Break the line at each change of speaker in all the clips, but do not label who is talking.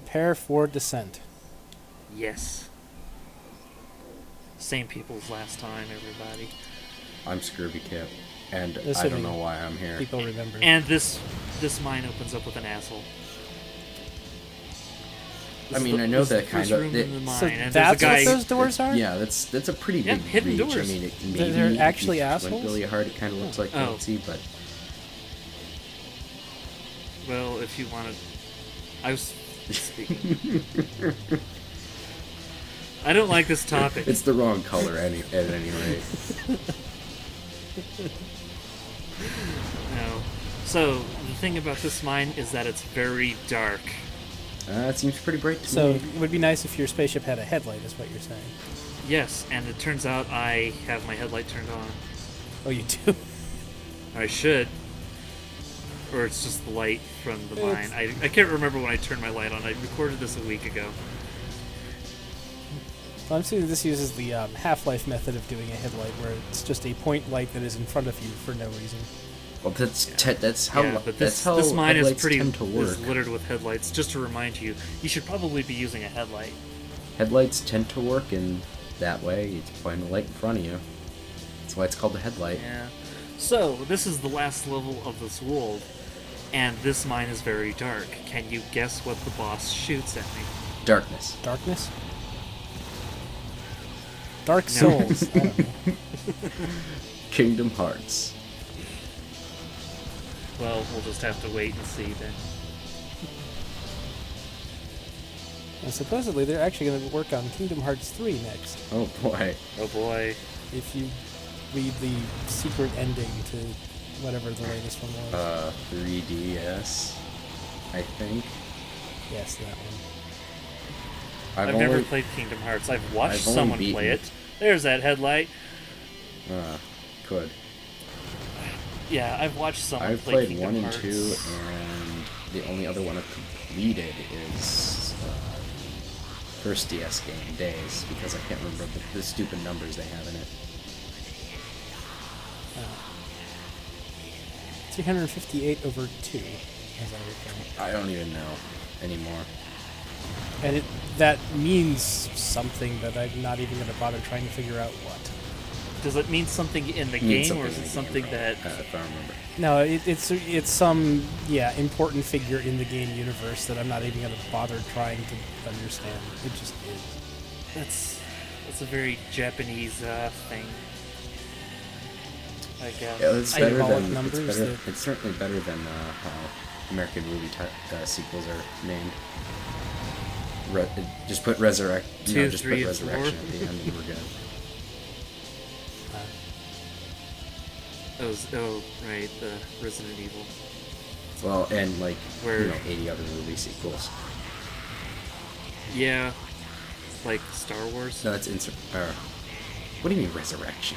prepare for descent.
Yes. Same people as last time, everybody.
I'm Scrooby Kip, and I
Assuming
don't know why I'm here.
People remember.
And this mine opens up with an asshole.
I mean, I know
this is
that
the
kind
first
of.
room in the mine,
So
and
that's
there's a guy,
what those doors are?
Yeah, that's a pretty
Yeah,
big
hidden
reach.
doors.
I mean, it
They're
maybe
actually
if you
assholes?
went really hard, it kind of looks like
Oh.
Nancy, but
Well, if you want to... I was speaking. I don't like this topic.
it's the wrong color at any rate.
No. So, the thing about this mine is that it's very dark.
It seems pretty bright to
So
me.
it would be nice if your spaceship had a headlight, is what you're saying.
Yes, and it turns out I have my headlight turned on.
Oh, you do?
I should. Or it's just the light from the mine. I can't remember when I turned my light on. I recorded this a week ago.
Well, I'm assuming this uses the Half-Life method of doing a headlight, where it's just a point light that is in front of you for no reason.
Well, that's how
Yeah, but
that's how
this mine is
headlights
pretty
tend to work.
is littered with headlights. Just to remind you, you should probably be using a headlight.
Headlights tend to work in that way. It's pointing a light in front of you. That's why it's called a headlight.
Yeah. So, this is the last level of this world, and this mine is very dark. Can you guess what the boss shoots at me?
Darkness.
Darkness? Dark Souls. I don't know.
Kingdom Hearts.
Well, we'll just have to wait and see then.
And supposedly they're actually going to work on Kingdom Hearts 3 next.
Oh boy.
Oh boy.
If you read the secret ending to whatever the latest one was.
3DS, I think.
Yes, that one.
I've never played Kingdom Hearts. I've watched
I've only
someone
beaten
play
it.
it. There's that headlight.
Could.
Yeah, I've watched someone
I've
play
played
Kingdom
1 and
Hearts.
2, and the only other one I've completed is first DS game, Days, because I can't remember the stupid numbers they have in it.
358 over 2, as I recall.
I don't even know anymore.
And that means something that I'm not even going to bother trying to figure out what.
Does it mean something in the
Means
game, or is
in
it
the
something
game,
that...
if I remember.
No, it's some important figure in the game universe that I'm not even going to bother trying to understand. It just is.
That's a very Japanese thing. Like,
Yeah, it's better
Hydraulic
than
numbers
it's certainly better than how American movie sequels are named. Just put Resurrection.
Two,
Just
three,
put
and
Resurrection
four.
at the end, and we're good.
Oh, right, the Resident Evil.
Well, and like
Where-
80 other movie sequels.
Yeah, like Star Wars.
No, that's what do you mean Resurrection?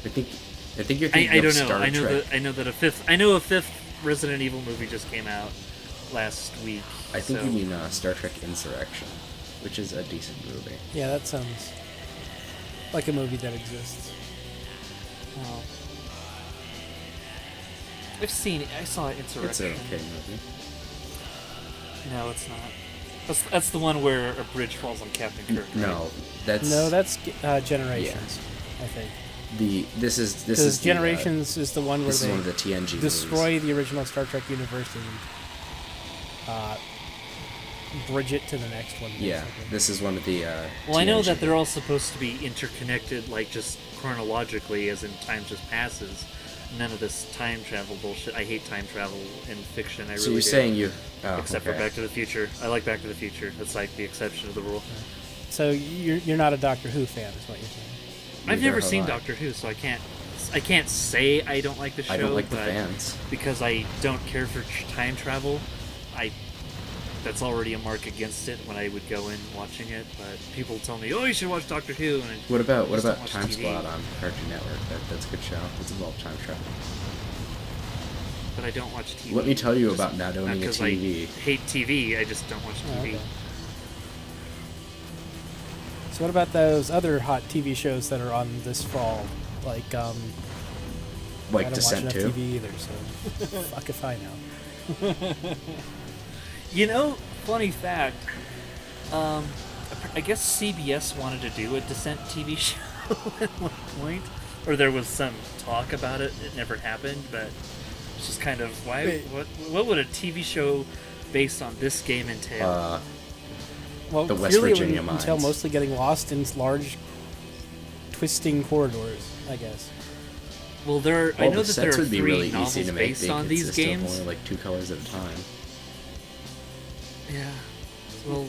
I think you're thinking
I
of
don't know.
Star Trek.
I know a fifth Resident Evil movie just came out last week.
I think
so-
you mean Star Trek Insurrection, which is a decent movie.
Yeah, that sounds like a movie that exists.
Oh. I saw
It's
Insurrection.
an okay movie.
No, it's not. That's the one where a bridge falls on Captain Kirk. Right?
No, that's
Generations, I think.
This is
Because
the,
Generations is the one where
this is
they
one of the TNG
destroy
movies.
the original Star Trek universe and bridge it to the next one.
Yeah,
basically.
this is one of the.
Well, I know
TNG
that they're all supposed to be interconnected, like just chronologically, as in time just passes. None of this time travel bullshit. I hate time travel in fiction. I
So
really
you're
do.
saying you. Oh,
Except
okay.
for Back to the Future. I like Back to the Future. That's like the exception to the rule.
So you're not a Doctor Who fan, is what you're saying?
I've
Neither
never
have
seen
I.
Doctor Who, so I can't say I don't like the show.
I don't like the
but
fans.
because I don't care for time travel. That's already a mark against it when I would go in watching it. But people tell me, "Oh, you should watch Doctor Who." And
What about
just don't watch
Time
TV.
Squad on Cartoon Network? That's a good show. It's involved time travel.
But I don't watch TV.
Let me tell you
Just
about not owning a
'cause
TV.
I hate TV. I just don't watch
Oh,
TV.
okay. So what about those other hot TV shows that are on this fall? Like, I
Like
don't
Descent
watch enough
2?
TV either, so fuck if I know.
Funny fact. I guess CBS wanted to do a Descent TV show at one point, or there was some talk about it. It never happened, but it's just kind of why.
Wait.
What would a TV show based on this game entail?
Well,
The West
clearly
Virginia
it would entail
mines.
mostly getting lost in large, twisting corridors, I guess.
Well, I
Well,
know
the
that there
sets
are
would be
3
really
novels
easy to make.
based
They
on these
consist of
games.
only like 2 colors at a time.
Yeah. Well,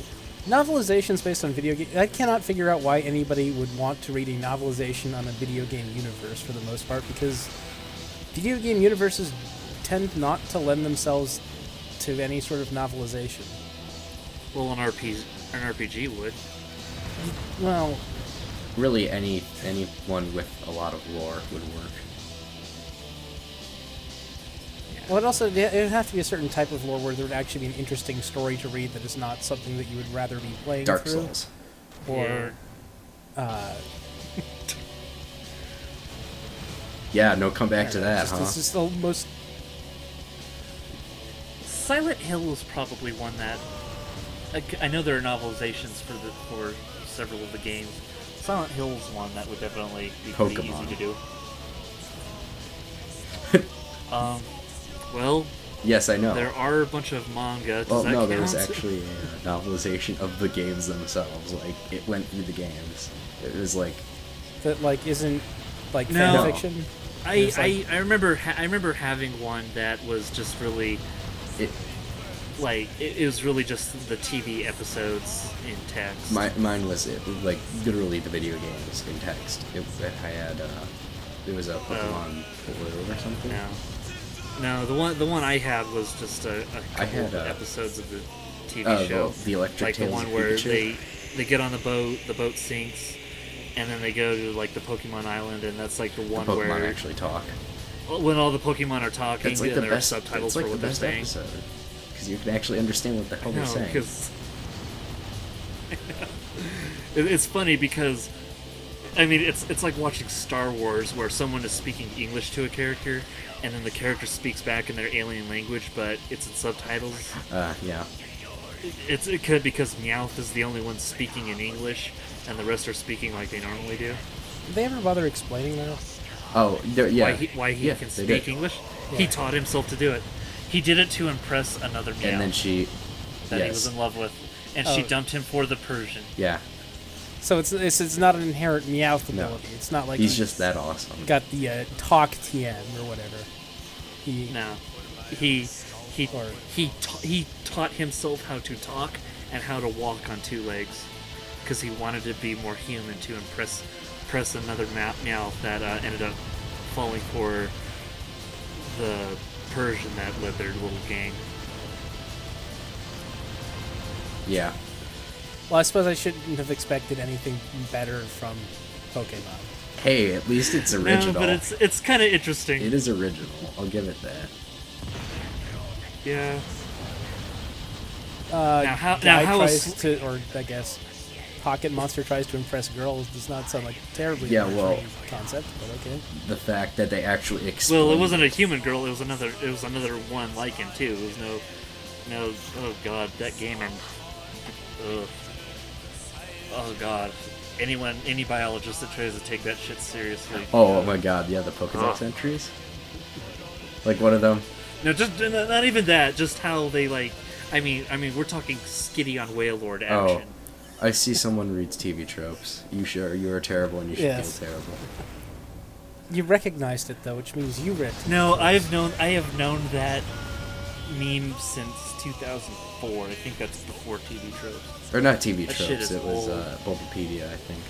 Novelizations based on video games. I cannot figure out why anybody would want to read a novelization on a video game universe for the most part, because video game universes tend not to lend themselves to any sort of novelization.
an RPG would.
Well,
Really, anyone with a lot of lore would work.
it would have to be a certain type of lore where there would actually be an interesting story to read that is not something that you would rather be playing
Dark
through.
Souls.
Or,
Yeah, no come back to that, huh?
This is the most.
Silent Hill was probably one that I know there are novelizations for several of the games. Silent Hill is one that would definitely be pretty
Pokemon.
easy to do. Well,
Yes, I know.
there are a bunch of manga. Does
Well,
that
no,
count?
there was actually a novelization of the games themselves. Like, it went through the games. It was like,
That like isn't like
No.
fan fiction. It's like-
I remember having one that was just really
it.
it was really just the TV episodes in text.
Mine was like literally the video games in text. I had it was a Pokemon Blue or something.
No, the one I had was just a
I
couple
had,
of episodes of the TV
Oh,
show.
the Electric
like
Tales
the one
of
where
Pikachu?
they get on the boat sinks, and then they go to like the Pokemon Island, and that's like the
The
one
Pokemon
where
actually talk.
when all the Pokemon are talking
That's like
and
the
there are
best.
subtitles
It's like
for
the
what they're
best
saying.
episode because you can actually understand what the hell they're
No,
saying.
because it's funny because I mean it's like watching Star Wars where someone is speaking English to a character and then the character speaks back in their alien language, but it's in subtitles.
Yeah.
It could because Meowth is the only one speaking in English and the rest are speaking like they normally do.
Did they ever bother explaining that?
Oh, yeah.
Why he
Yeah,
can
they
speak
did.
English?
Yeah.
He taught himself to do it. He did it to impress another Meowth
And then she.
that he
Yes.
was in love with, and she
Oh.
dumped him for the Persian.
Yeah.
So it's not an inherent Meowth
No.
ability. It's not like
He's just that awesome.
got the talk TM or whatever. He
No, he
Or-
he taught himself how to talk and how to walk on 2 legs because he wanted to be more human to impress another Meowth that ended up falling for the Persian that led their little gang.
Yeah.
Well, I suppose I shouldn't have expected anything better from Pokemon.
Hey, at least it's original.
No, but it's kind of interesting.
It is original. I'll give it that.
Yeah.
Now
how
tries
is-
to, or I guess, Pocket Monster tries to impress girls does not sound like a terribly
Yeah,
original
well-
concept, but okay.
The fact that they actually explain.
Well, it wasn't a human girl. It was another one like him too. It was no. Oh god, that game and. Ugh. Oh god. Any biologist that tries to take that shit seriously.
Oh my god, yeah, the Pokedex entries? Like one of them?
No, just not even that. Just how they like. I mean, we're talking Skitty on Wailord
Oh.
action.
I see someone reads TV tropes. You are terrible and you should
Yes.
feel terrible.
You recognized it though, which means you read.
No, I have known that meme since 2004. I think that's before TV tropes.
Or not TV
That shit
tropes,
is
it was
old.
Bulbapedia, I think.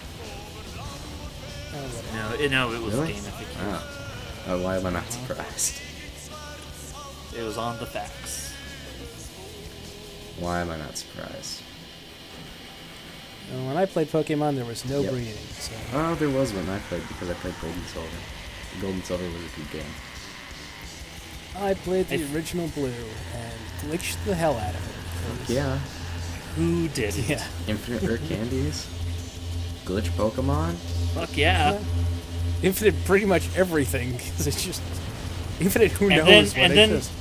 No, it was
Really?
gamification.
Oh, why am I not surprised?
It was on the facts.
Why am I not surprised?
When I played Pokemon, there was no
Yep.
breeding. So
Oh, there was one I played because I played Gold and Silver. Gold and Silver was a good game.
I played the
I-
original Blue and glitched the hell out of it. It was-
Yeah.
Who did it?
Yeah.
Infinite Rare Candies. Glitch Pokemon.
Fuck yeah.
Infinite pretty much everything, because it's just... Infinite who
And
knows
then-
what
and then-
exists.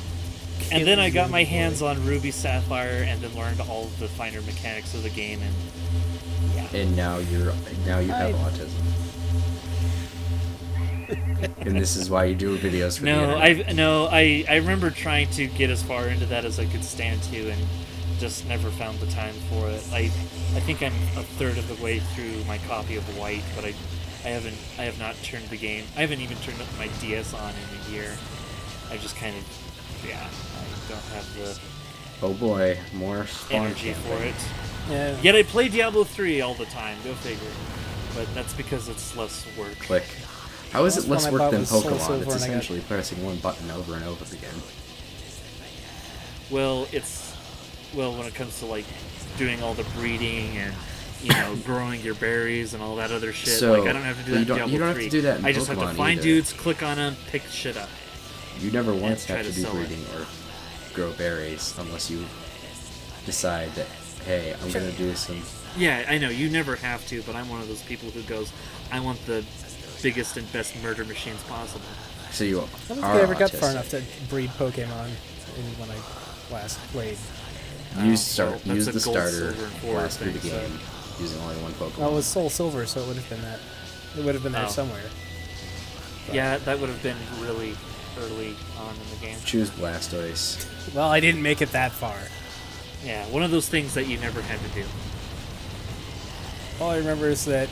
And then I got my hands on Ruby Sapphire, and then learned all of the finer mechanics of the game, and yeah.
And now you have autism. And this is why you do videos for the internet.
I remember trying to get as far into that as I could stand to, and just never found the time for it. I think I'm a third of the way through my copy of White, but I have not turned the game. I haven't even turned my DS on in a year. I just kind of, I don't have the
Oh boy, more spawn
energy for it.
Yeah.
Yet I play Diablo 3 all the time. Go figure. But that's because it's less work.
Click. How is it less
one I
work
bought
than
was Soul
Pokemon?
Silver,
It's
and I got-
essentially pressing one button over and over again.
Well, when it comes to like doing all the breeding and growing your berries and all that other shit.
So,
Like I don't have to do that in Diablo
you don't
3.
have to do that in
I just have to
Pokemon
find
either.
dudes, click on them, pick shit up.
You never once
try
have to
to
do
sell it.
breeding or grow berries unless you decide that, hey, I'm gonna do some.
Yeah, I know you never have to, but I'm one of those people who goes, I want the biggest and best murder machines possible.
So you
I don't think
are
I ever got far
autistic.
enough to breed Pokemon when I last played.
Use
well, that's
use
a
the
gold,
starter,
silver, and ore
blast through the
thing, so-
game using only one Pokemon.
Well, it was Soul Silver, so it would have been that. It would have been there
Oh.
somewhere.
Yeah, that would have been really early on in the game.
Choose Blastoise.
Well, I didn't make it that far.
Yeah, one of those things that you never had to do.
All I remember is that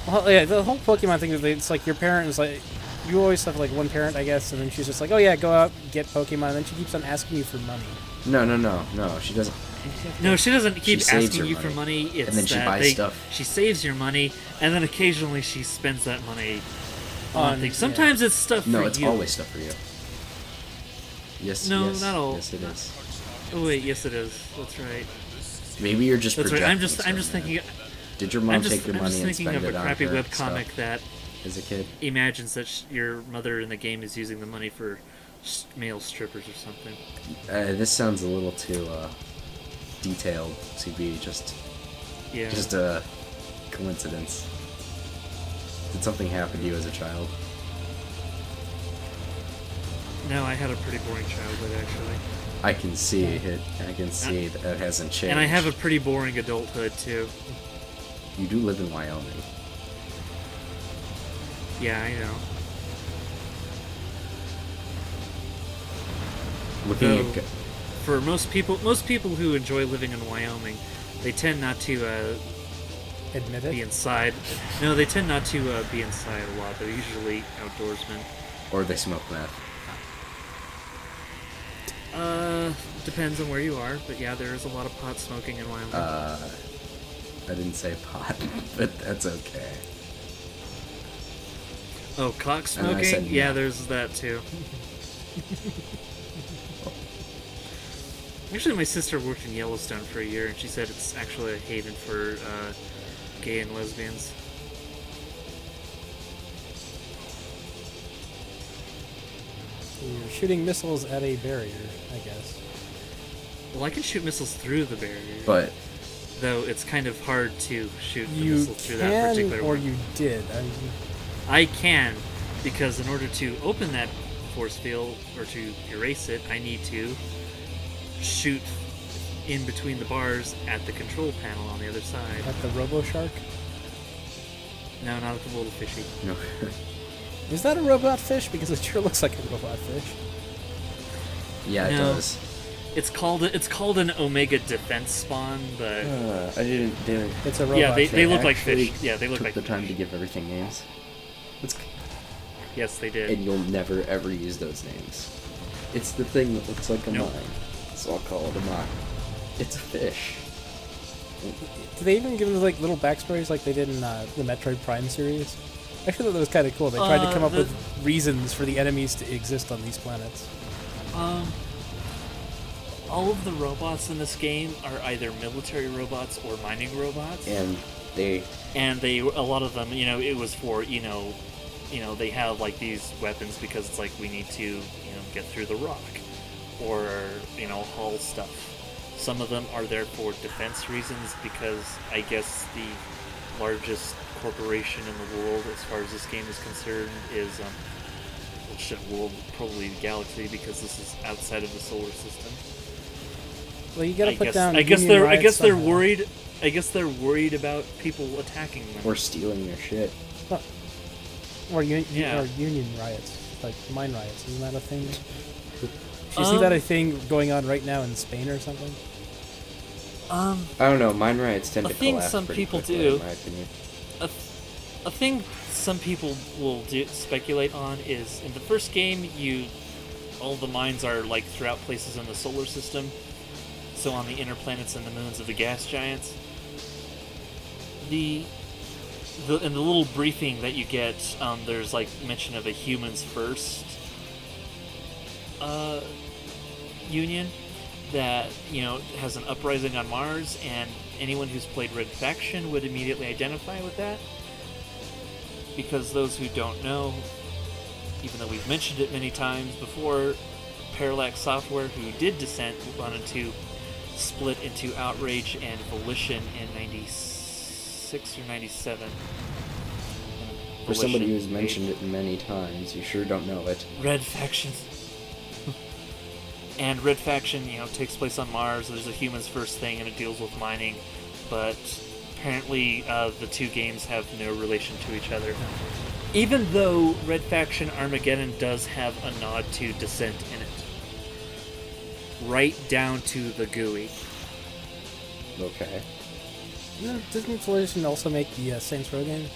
the whole Pokemon thing. It's like your parent is like, you always have like one parent, I guess, and then she's just like, oh yeah, go out get Pokemon, and then she keeps on asking you for money.
No. She doesn't.
No, she doesn't keep
saves
asking
her
you for money. It's
and then she
that
buys stuff.
She saves your money, and then occasionally she spends that money on
On-
things. Sometimes it's stuff
No,
for
it's
you.
always stuff for you. Yes.
No,
yes,
not all.
Yes, it is.
Oh wait, yes it is. That's right.
Maybe you're just.
That's right. I'm
projecting
just
some,
thinking.
man. Did your mom
I'm just,
take your
I'm
money
just
and
thinking
spend
of
it
a
on
crappy
her
webcomic
stuff
that
as a kid?
imagines that your mother in the game is using the money for male strippers or something.
This sounds a little too detailed to be just
Yeah.
a coincidence. Did something happen to you as a child?
No, I had a pretty boring childhood actually,
I can see it. I can see that hasn't changed.
and I have a pretty boring adulthood too.
You do live in Wyoming.
Yeah, I know.
Looking
Though,
at.
for most people who enjoy living in Wyoming, they tend not to
Admit
be
it.
inside. No, they tend not to be inside a lot. They're usually outdoorsmen.
Or they smoke meth.
Depends on where you are, but yeah, there is a lot of pot smoking in Wyoming.
I didn't say pot, but that's okay.
Oh, cock
And I said
smoking? Yeah,
no.
there's that too. Actually, my sister worked in Yellowstone for a year, and she said it's actually a haven for gay and lesbians.
You're shooting missiles at a barrier, I guess.
Well, I can shoot missiles through the barrier,
But
though it's kind of hard to shoot the
You
missiles through that
can,
particular
or
one.
you did.
I can, because in order to open that force field or to erase it, I need to shoot in between the bars at the control panel on the other side.
At the Robo Shark.
No, not at the little fishy.
no.
Is that a robot fish? Because it sure looks like a robot fish.
Yeah, it
No.
does.
It's called an Omega Defense spawn, but
I didn't.
It's a robot
yeah, they
fish.
look like
actually
fish. Yeah, they look
took
like
the time to give everything names.
Yes, they did.
And you'll never ever use those names. It's the thing that looks like a
Nope.
mine, so I'll call it a mine. It's a fish.
Do they even give them like little backstories like they did in the Metroid Prime series? I feel that was kind of cool. They tried to come up with reasons for the enemies to exist on these planets.
All of the robots in this game are either military robots or mining robots.
And they
A lot of them, it was for, they have like these weapons because it's like we need to, get through the rock or, haul stuff. Some of them are there for defense reasons because I guess the largest corporation in the world as far as this game is concerned is shit, world, probably galaxy, because this is outside of the solar system.
Well, you gotta put down.
I guess
Union
they're
riots
they're
somehow.
worried. I guess they're worried about people attacking them.
Or stealing their shit.
Or
Yeah.
or union riots, like mine riots. Isn't that a thing? Do you see that a thing going on right now in Spain or something?
I don't know. Mine riots tend
A
to
thing
collapse
some
pretty
people
quickly,
do.
in my opinion.
A thing some people will speculate on is in the first game, all the mines are like throughout places in the solar system, so on the inner planets and the moons of the gas giants. In the little briefing that you get, there's like mention of a humans first union that has an uprising on Mars, and anyone who's played Red Faction would immediately identify with that. Because those who don't know, even though we've mentioned it many times before, Parallax Software, who did Descent, wanted to split into Outrage and Volition in 96 or 97.
For somebody who's mentioned it many times, you sure don't know it.
Red Faction. And Red Faction, takes place on Mars. There's a humans first thing, and it deals with mining. But apparently, the two games have no relation to each other. Even though Red Faction Armageddon does have a nod to Descent in it. Right down to the GUI.
Okay.
Doesn't Volition also make the Saints Row game?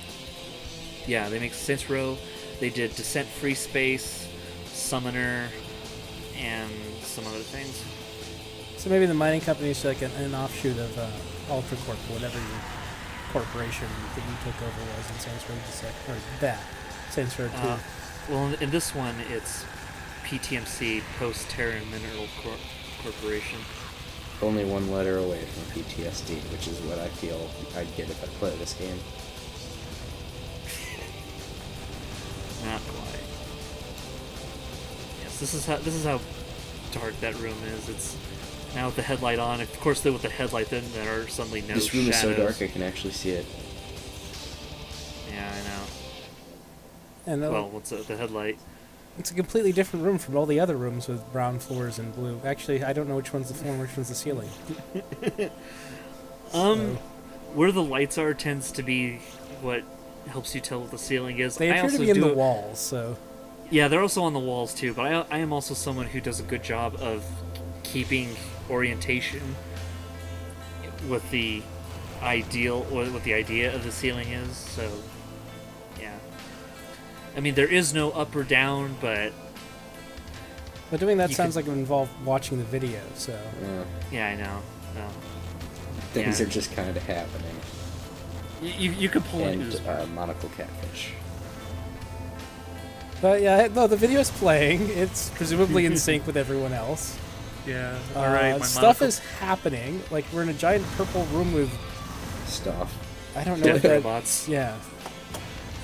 Yeah, they make Saints Row. They did Descent Free Space, Summoner, and some other things.
So maybe the mining company is like an offshoot of UltraCorp, whatever your corporation that you took over was in Saints Row Descent, or that Saints Row 2.
Well, in this one, it's PTMC, Post-Terran Mineral Corporation.
Only one letter away from PTSD, which is what I feel I'd get if I play this game.
Not quite. Yes, this is how dark that room is. It's now with the headlight on. Of course, with the headlight, then there are suddenly no
This room
shadows.
is so dark I can actually see it.
Yeah, I know.
And
Well, what's the headlight?
it's a completely different room from all the other rooms with brown floors and blue. Actually, I don't know which one's the floor and which one's the ceiling.
Where the lights are tends to be what helps you tell what the ceiling is.
They
I
appear
also
to be in
do
the walls, so...
Yeah, they're also on the walls too, but I am also someone who does a good job of keeping orientation with the idea of the ceiling is, so yeah. I mean, there is no up or down, but
But doing that
You
sounds
could-
like it would involve watching the video, so...
yeah, I know. No.
Things
Yeah.
are just kind of happening.
You could pull an
And
ooze.
monocle catfish.
But yeah, no, the video's playing. It's presumably in sync with everyone else.
Yeah. All right. My
Stuff
monocle-
is happening. Like, we're in a giant purple room with...
Stuff.
I don't know what
death
that...
robots.
Yeah.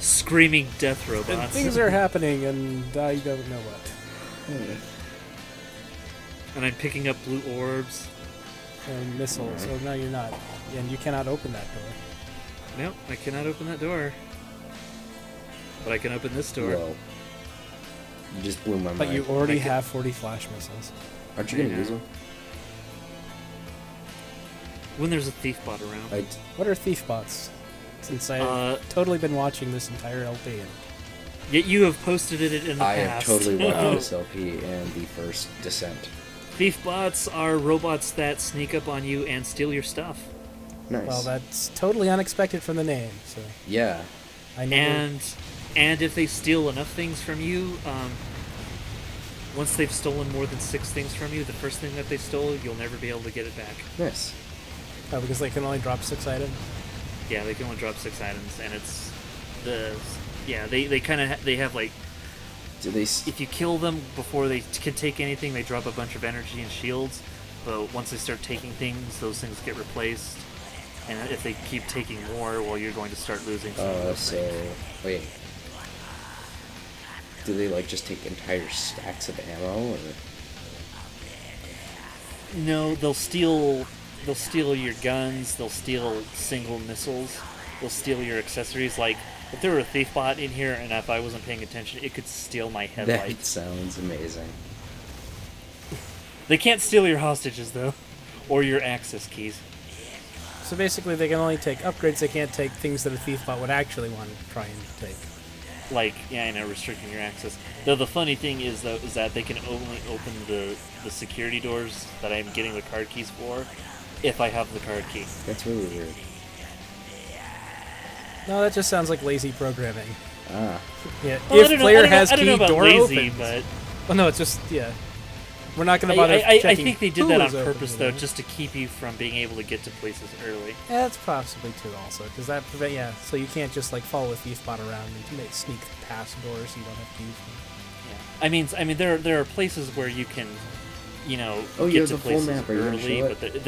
Screaming death robots.
And things are happening, and I don't know what.
And I'm picking up blue orbs.
And missiles. Oh, no, you're not. And you cannot open that door.
Nope, I cannot open that door. But I can open this door.
Whoa. You just blew my mind.
But you already
I can-
have 40 flash missiles.
Aren't you going to
I
use
know.
them?
When there's a thief bot around.
What are thief bots? Since I've totally been watching this entire LP. And
Yet you have posted it in the
I
past.
have totally watched this LP and the first Descent.
Thief bots are robots that sneak up on you and steal your stuff.
Nice.
well, that's totally unexpected from the name, so
Yeah.
I never...
And if they steal enough things from you, once they've stolen more than 6 things from you, the first thing that they stole, you'll never be able to get it back.
Nice.
Oh, because they can only drop 6 items?
Yeah, they can only drop 6 items, and it's they kind of they have like,
Do they...
if you kill them before they can take anything, they drop a bunch of energy and shields. But once they start taking things, those things get replaced. And if they keep taking more, well, you're going to start losing some of those things.
Wait. Do they, like, just take entire stacks of ammo, or...
No, they'll steal your guns, they'll steal single missiles, they'll steal your accessories. Like If there were a thief bot in here and if I wasn't paying attention, it could steal my headlight.
That sounds amazing.
They can't steal your hostages, though. Or your access keys.
So basically, they can only take upgrades. They can't take things that a thief bot would actually want to try and take.
Like, yeah, I know, restricting your access. Though the funny thing is, though, is that they can only open the security doors that I'm getting the card keys for if I have the card key.
That's really weird.
No, that just sounds like lazy programming.
Ah.
Yeah,
Well,
if player has
I don't know
key,
about
door
lazy,
opens.
but
Well, no, it's just, yeah. We're not going to bother
I
checking
think they did
who
that on
is open,
purpose,
you
though,
know?
just to keep you from being able to get to places early.
Yeah, that's possibly true also, because that prevent, yeah, so you can't just, like, follow a thief bot around and sneak past doors so you don't have keys.
Yeah. I mean, there are places where you can, you know,
Oh, you
get
have
to
the full
places
map. Are you gonna
early,
show
but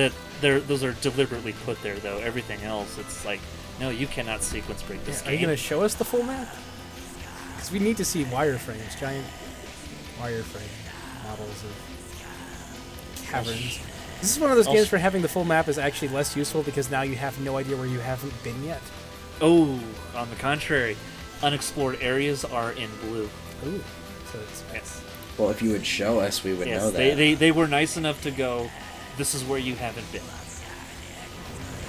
it?
those are deliberately put there, though. Everything else, it's like, no, you cannot sequence break this
Are you
game.
going to show us the full map? Because we need to see wireframes, giant wireframe models of caverns. This is one of those games where having the full map is actually less useful because now you have no idea where you haven't been yet.
Oh, on the contrary, unexplored areas are in blue.
Ooh, so it's
Yes.
Well, if you would show us, we would
Yes,
know that.
they were nice enough to go, this is where you haven't been.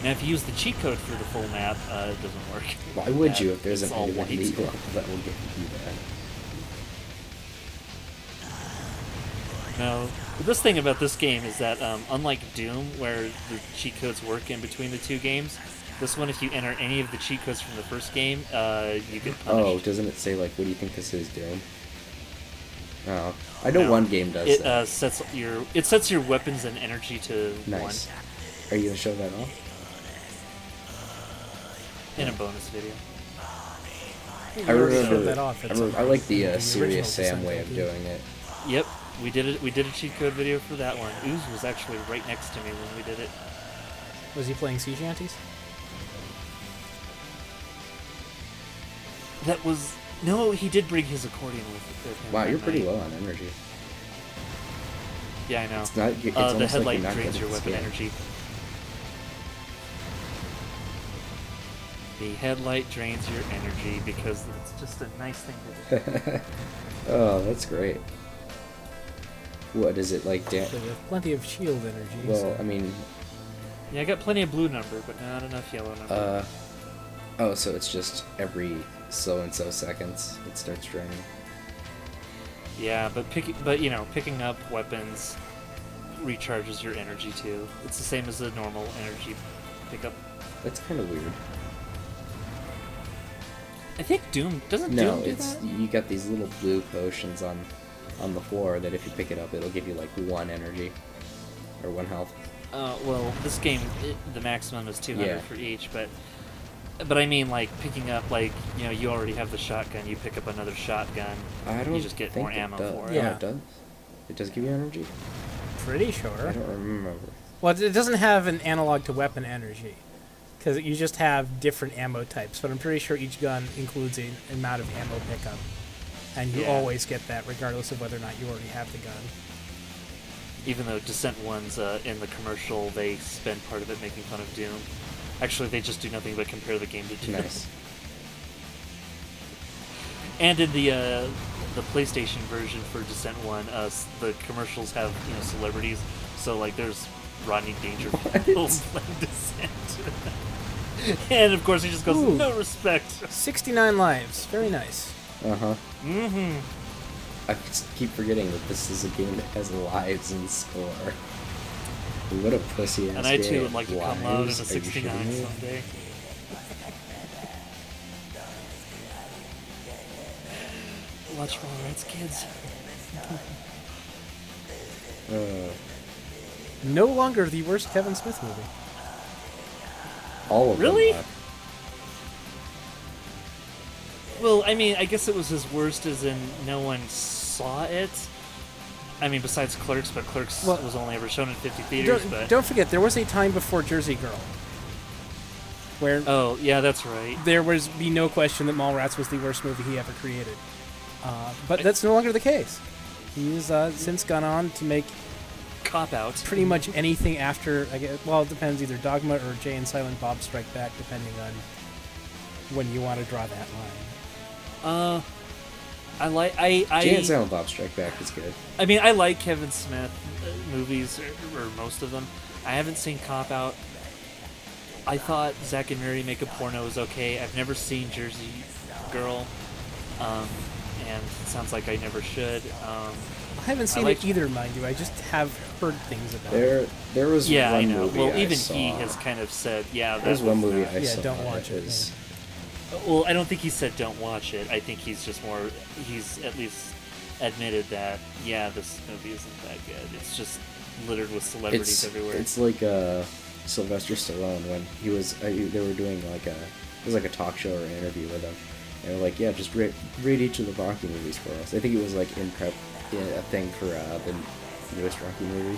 Now, if you use the cheat code for the full map, it doesn't work.
Why would
Yeah,
you if there's
it's
an
all
item
white.
that will get you that?
No. The best thing about this game is that, unlike Doom, where the cheat codes work in between the two games, this one, if you enter any of the cheat codes from the first game, you get punished.
Oh, doesn't it say, like, what do you think this is, Doom? Oh, I know
No.
one game does
It
that.
sets your weapons and energy to
Nice.
1
Are you going to show that off?
in a bonus video.
I
already
remember.
showed that off.
I like the
original
Serious Sam
Descent
way of
LP.
doing it.
Yep, we did it. We did a cheat code video for that one. Ooze was actually right next to me when we did it.
Was he playing sea shanties?
That was no. He did bring his accordion with him.
Wow,
that
you're pretty
night.
low on energy.
Yeah, I know.
It's not. It's
The
almost like
headlight
you're not
drains
getting
your weapon
skin.
energy. The headlight drains your energy because it's just a nice thing to do.
Oh, that's great. What is it like?
So with plenty of shield energy.
Well,
so.
I mean,
Yeah, I got plenty of blue number, but not enough yellow number.
oh, so it's just every so and so seconds it starts draining.
Yeah, but picking up weapons recharges your energy too. It's the same as the normal energy pickup.
That's kind of weird.
I think Doom doesn't
No,
Doom do
it's
that?
you got these little blue potions on the floor that if you pick it up, it'll give you like 1 energy or 1 health.
Well, this game the maximum is 200
Yeah.
for each, but I mean like picking up you already have the shotgun, you pick up another shotgun,
I don't.
you just get
think
more ammo
does.
for it.
Yeah.
No, it does. It does give you energy.
Pretty
I
sure.
don't remember.
Well, it doesn't have an analog to weapon energy. Because you just have different ammo types, but I'm pretty sure each gun includes an amount of ammo pickup. And you
Yeah.
always get that regardless of whether or not you already have the gun.
Even though Descent 1's in the commercial, they spend part of it making fun of Doom. Actually, they just do nothing but compare the game to Doom.
Nice.
And in the PlayStation version for Descent 1, the commercials have celebrities. So like there's Rodney Dangerfield playing Descent. And of course he just goes,
Ooh.
no respect.
69 lives. Very nice.
Uh-huh.
Mm-hmm.
I just keep forgetting that this is a game that has lives and score. What a pussy ass
And I
game.
too would like to come out in a
Lives? Are you
69
shitting me?
someday. Watch Mallrats, kids.
No longer the worst Kevin Smith movie.
All of
Really?
them.
Well, I mean, I guess it was his worst as in no one saw it. I mean, besides Clerks, but Clerks
Well,
was only ever shown in 50 theaters, but...
Don't forget, there was a time before Jersey Girl where
Oh, yeah, that's right.
there was be no question that Mallrats was the worst movie he ever created. But that's no longer the case. He's since gone on to make
Cop-out.
pretty much anything after, I guess, well, it depends, either Dogma or Jay and Silent Bob Strike Back, depending on when you want to draw that line?
I like
Jay and Silent Bob Strike Back is good.
I mean, I like Kevin Smith movies, or most of them. I haven't seen Cop Out. I thought Zack and Miri Make a Porno was okay. I've never seen Jersey Girl, and it sounds like I never should.
I haven't seen it either, mind you. I just have heard things about it.
There was
yeah,
one
I know.
movie
Well,
I
even
saw.
he has kind of said, yeah.
There's one movie I
Yeah,
saw.
don't watch it.
Was,
Well, I don't think he said don't watch it. I think he's just more. He's at least admitted that yeah, this movie isn't that good. It's just littered with celebrities everywhere.
It's like Sylvester Stallone when he was. They were doing like it was like a talk show or an interview with him, and they're like, yeah, just rate each of the Rocky movies for us. I think it was like in prep, a thing for the newest Rocky movie.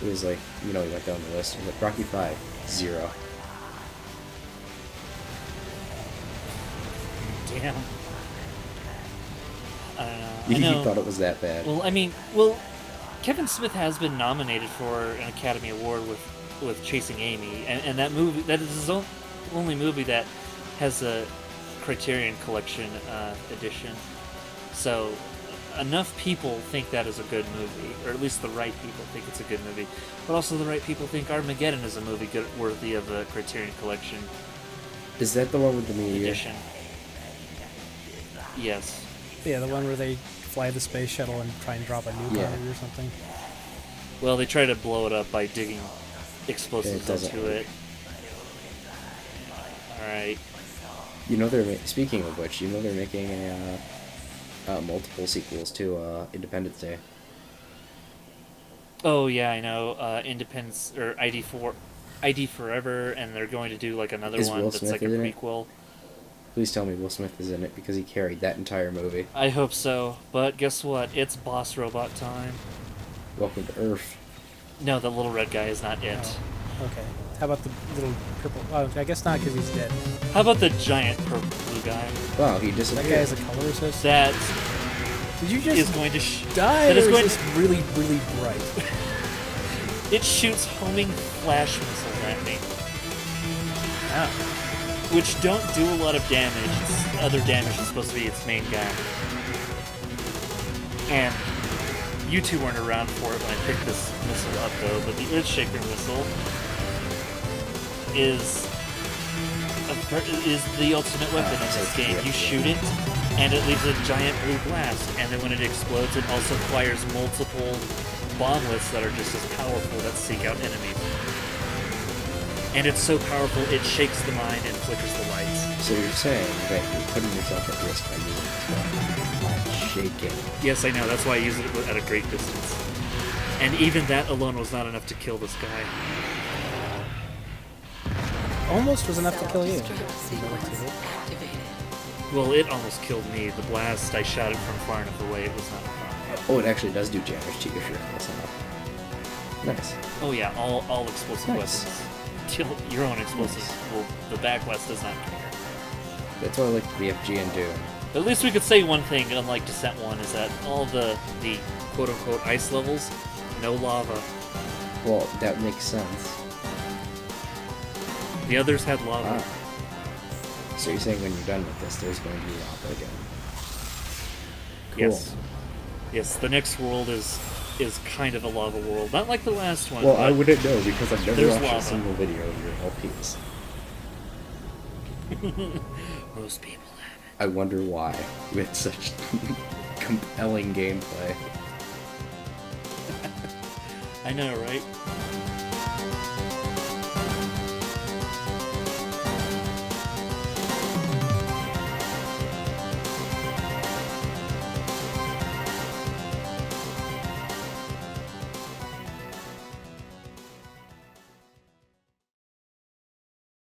It was like, he went down the list. It was like Rocky 5, 0.
Damn. I don't know.
He
I know.
thought it was that bad.
Well, I mean, Kevin Smith has been nominated for an Academy Award with Chasing Amy, and that movie, that is his only movie that has a Criterion Collection edition. So enough people think that is a good movie, or at least the right people think it's a good movie, but also the right people think Armageddon is a movie worthy of a Criterion Collection
Is that the one with the meteor?
edition. Yes.
Yeah, the one where they fly the space shuttle and try and drop a nuke on it or something.
Well, they try to blow it up by digging explosives into
work.
it. Alright.
Speaking of which, they're making multiple sequels to Independence Day.
Oh yeah, I know. Independence or ID Forever, and they're going to do like another
Is
one
Will
that's
Smith
like a
in it?
prequel.
Please tell me Will Smith is in it because he carried that entire movie.
I hope so, but guess what? It's boss robot time.
Welcome to Earth.
No, the little red guy is not it.
Oh, okay. How about the little purple? Oh, I guess not because he's dead.
How about the giant purple blue guy?
Wow, he
That
disappeared.
guy is a color assist.
That
Did you just
is going to
die?
that
Or
is
is
going
this really, really bright?
it shoots homing flash missiles at me,
Wow.
which don't do a lot of damage. Other damage is supposed to be its main guy. And you two weren't around for it when I picked this missile up, though, but the Earthshaker missile is the ultimate weapon in this game. You shoot it, and it leaves a giant blue blast, and then when it explodes, it also fires multiple bomblets that are just as powerful that seek out enemies. And it's so powerful, it shakes the mind and flickers the lights.
So you're saying that you're putting yourself at risk by using this weapon. Shaking.
Yes, I know, that's why I use it at a great distance. And even that alone was not enough to kill this guy.
Almost was enough to kill you.
Well, it almost killed me. The blast, I shot it from far enough away, it was not a problem.
Oh, it actually does do damage to you if you're close enough. Nice.
Oh yeah, all explosive
Nice.
weapons. Kill your own explosives. Well, the backwest does not care.
That's why I like BFG and Doom.
At least we could say one thing, unlike Descent 1, is that all the quote-unquote ice levels, no lava.
Well, that makes sense.
The others had lava.
Ah. So you're saying when you're done with this, there's going to be lava again? Cool.
Yes. Yes, the next world is kind of a lava world. Not like the last one.
Well,
but
I wouldn't know because I've never
there's
watched
lava.
a single video of your LPs.
Most people have it.
I wonder why, with such compelling gameplay.
I know, right?